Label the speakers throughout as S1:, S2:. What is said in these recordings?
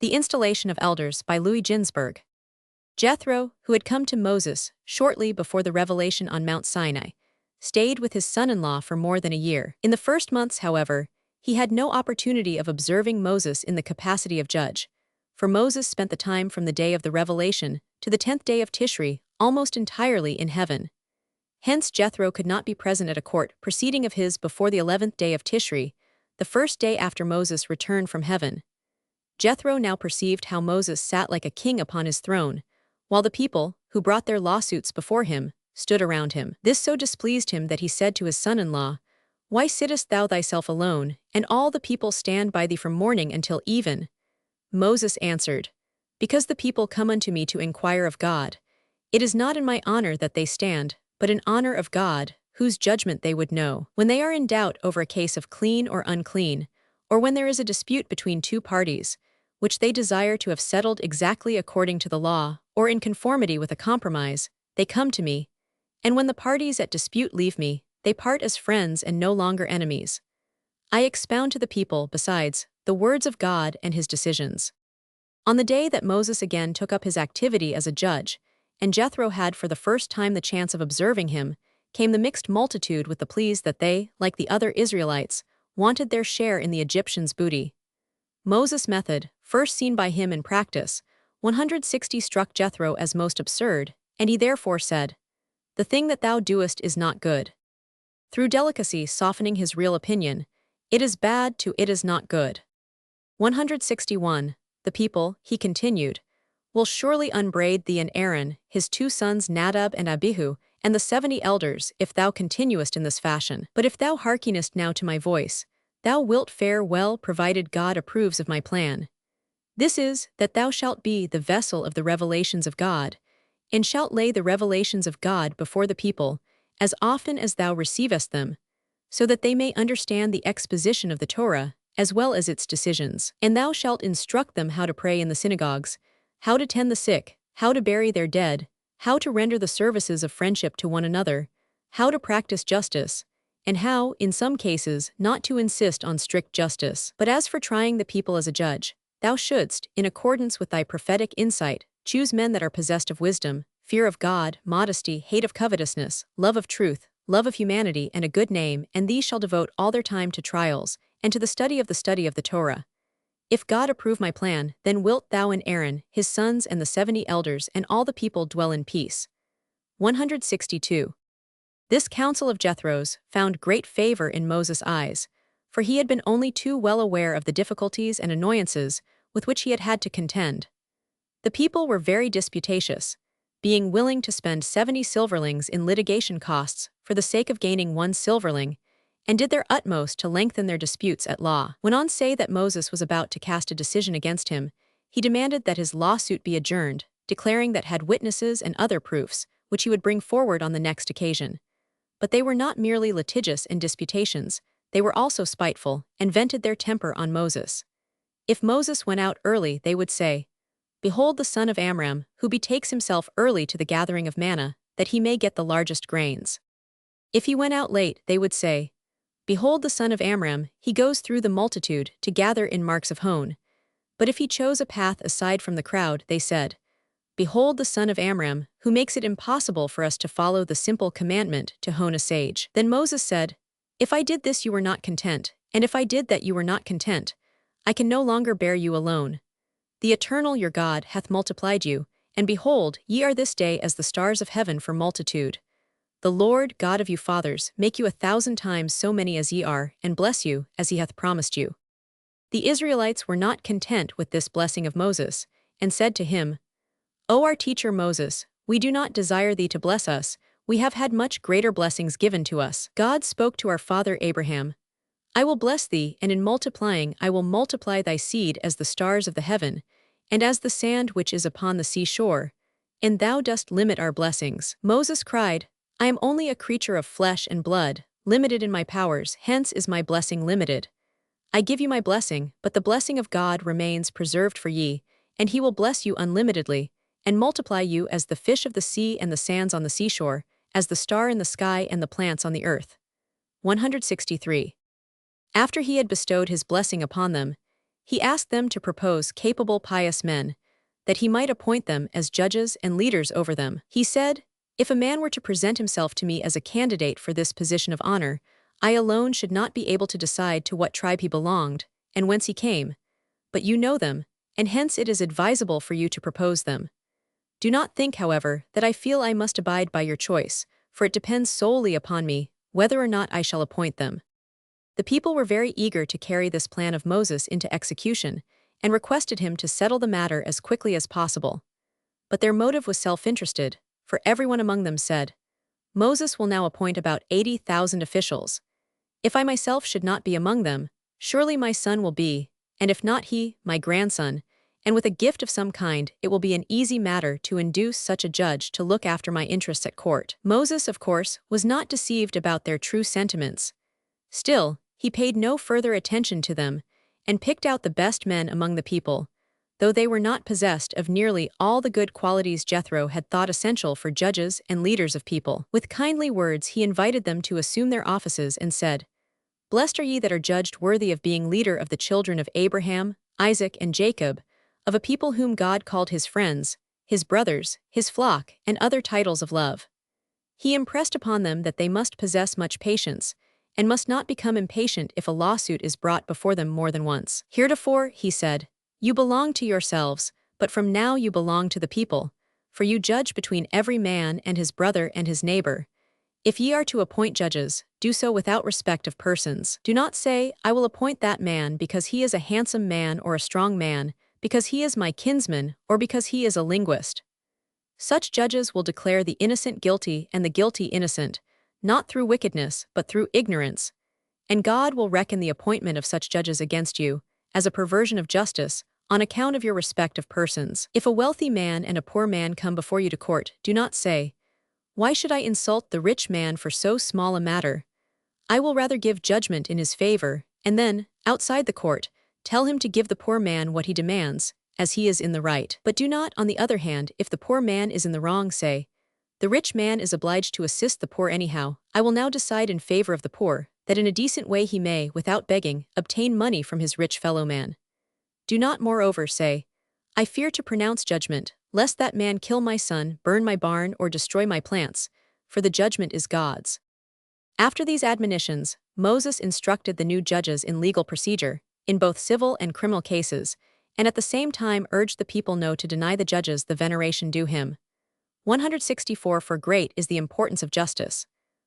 S1: The Installation of Elders by Ginzberg. Jethro, who had come to Moses shortly before the revelation on Mount Sinai, stayed with his son-in-law for more than a year. In the first months, however, he had no opportunity of observing Moses in the capacity of judge, for Moses spent the time from the day of the revelation to the 10th day of Tishri almost entirely in heaven. Hence Jethro could not be present at a court proceeding of his before the 11th day of Tishri, the first day after Moses returned from heaven. Jethro now perceived how Moses sat like a king upon his throne, while the people, who brought their lawsuits before him, stood around him. This so displeased him that he said to his son-in-law, "Why sittest thou thyself alone, and all the people stand by thee from morning until even?" Moses answered, "Because the people come unto me to inquire of God. It is not in my honor that they stand, but in honor of God, whose judgment they would know. When they are in doubt over a case of clean or unclean, or when there is a dispute between two parties, which they desire to have settled exactly according to the law, or in conformity with a compromise, they come to me, and when the parties at dispute leave me, they part as friends and no longer enemies. I expound to the people, besides, the words of God and his decisions." On the day that Moses again took up his activity as a judge, and Jethro had for the first time the chance of observing him, came the mixed multitude with the pleas that they, like the other Israelites, wanted their share in the Egyptians' booty. Moses' method, first seen by him in practice, 160 struck Jethro as most absurd, and he therefore said, "The thing that thou doest is not good." Through delicacy softening his real opinion, "It is bad to it is not good." 161. The people, he continued, "will surely unbraid thee and Aaron, his two sons Nadab and Abihu, and the 70 elders, if thou continuest in this fashion. But if thou hearkenest now to my voice, thou wilt fare well provided God approves of my plan. This is, that thou shalt be the vessel of the revelations of God, and shalt lay the revelations of God before the people, as often as thou receivest them, so that they may understand the exposition of the Torah, as well as its decisions. And thou shalt instruct them how to pray in the synagogues, how to tend the sick, how to bury their dead, how to render the services of friendship to one another, how to practice justice, and how, in some cases, not to insist on strict justice. But as for trying the people as a judge, thou shouldst, in accordance with thy prophetic insight, choose men that are possessed of wisdom, fear of God, modesty, hate of covetousness, love of truth, love of humanity, and a good name, and these shall devote all their time to trials, and to the study of the Torah. If God approve my plan, then wilt thou and Aaron, his sons and the 70 elders and all the people dwell in peace. 162. This counsel of Jethro's found great favor in Moses' eyes, for he had been only too well aware of the difficulties and annoyances with which he had had to contend. The people were very disputatious, being willing to spend 70 silverlings in litigation costs for the sake of gaining 1 silverling, and did their utmost to lengthen their disputes at law. When on say that Moses was about to cast a decision against him, he demanded that his lawsuit be adjourned, declaring that had witnesses and other proofs, which he would bring forward on the next occasion. But they were not merely litigious in disputations, they were also spiteful, and vented their temper on Moses. If Moses went out early, they would say, "Behold the son of Amram, who betakes himself early to the gathering of manna, that he may get the largest grains." If he went out late, they would say, "Behold the son of Amram, he goes through the multitude to gather in marks of hone." But if he chose a path aside from the crowd, they said, "Behold the son of Amram, who makes it impossible for us to follow the simple commandment to hone a sage." Then Moses said, "If I did this you were not content, and if I did that you were not content, I can no longer bear you alone. The Eternal your God hath multiplied you, and behold, ye are this day as the stars of heaven for multitude. The Lord, God of you fathers, make you 1,000 times so many as ye are, and bless you, as he hath promised you." The Israelites were not content with this blessing of Moses, and said to him, "O our teacher Moses, we do not desire thee to bless us, we have had much greater blessings given to us. God spoke to our father Abraham, I will bless thee, and in multiplying I will multiply thy seed as the stars of the heaven, and as the sand which is upon the seashore, and thou dost limit our blessings." Moses cried, "I am only a creature of flesh and blood, limited in my powers, hence is my blessing limited. I give you my blessing, but the blessing of God remains preserved for ye, and he will bless you unlimitedly, and multiply you as the fish of the sea and the sands on the seashore, as the star in the sky and the plants on the earth." 163. After he had bestowed his blessing upon them, He asked them to propose capable, pious men, that he might appoint them as judges and leaders over them. He said, "If a man were to present himself to me as a candidate for this position of honor, I alone should not be able to decide to what tribe he belonged and whence he came, but you know them, and hence it is advisable for you to propose them. Do not think, however, that I feel I must abide by your choice, for it depends solely upon me whether or not I shall appoint them." The people were very eager to carry this plan of Moses into execution and requested him to settle the matter as quickly as possible. But their motive was self-interested, for everyone among them said, "Moses will now appoint about 80,000 officials. If I myself should not be among them, surely my son will be, and if not he, my grandson, and with a gift of some kind it will be an easy matter to induce such a judge to look after my interests at court." Moses, of course, was not deceived about their true sentiments. Still, he paid no further attention to them, and picked out the best men among the people, though they were not possessed of nearly all the good qualities Jethro had thought essential for judges and leaders of people. With kindly words he invited them to assume their offices and said, "Blessed are ye that are judged worthy of being leader of the children of Abraham, Isaac, and Jacob, of a people whom God called his friends, his brothers, his flock, and other titles of love." He impressed upon them that they must possess much patience, and must not become impatient if a lawsuit is brought before them more than once. "Heretofore," he said, "you belong to yourselves, but from now you belong to the people, for you judge between every man and his brother and his neighbor. If ye are to appoint judges, do so without respect of persons. Do not say, I will appoint that man because he is a handsome man or a strong man, because he is my kinsman, or because he is a linguist. Such judges will declare the innocent guilty and the guilty innocent, not through wickedness, but through ignorance. And God will reckon the appointment of such judges against you, as a perversion of justice, on account of your respect of persons. If a wealthy man and a poor man come before you to court, do not say, Why should I insult the rich man for so small a matter? I will rather give judgment in his favor, and then, outside the court, tell him to give the poor man what he demands, as he is in the right. But do not, on the other hand, if the poor man is in the wrong, say, The rich man is obliged to assist the poor anyhow. I will now decide in favor of the poor, that in a decent way he may, without begging, obtain money from his rich fellow man. Do not moreover say, I fear to pronounce judgment, lest that man kill my son, burn my barn, or destroy my plants, for the judgment is God's." After these admonitions, Moses instructed the new judges in legal procedure, in both civil and criminal cases, and at the same time urged the people not to deny the judges the veneration due him. 164 For great is the importance of justice.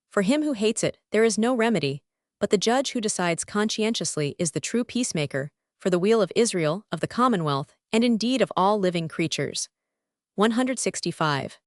S1: For him who hates it, there is no remedy, but the judge who decides conscientiously is the true peacemaker, for the weal of Israel, of the commonwealth, and indeed of all living creatures. 165.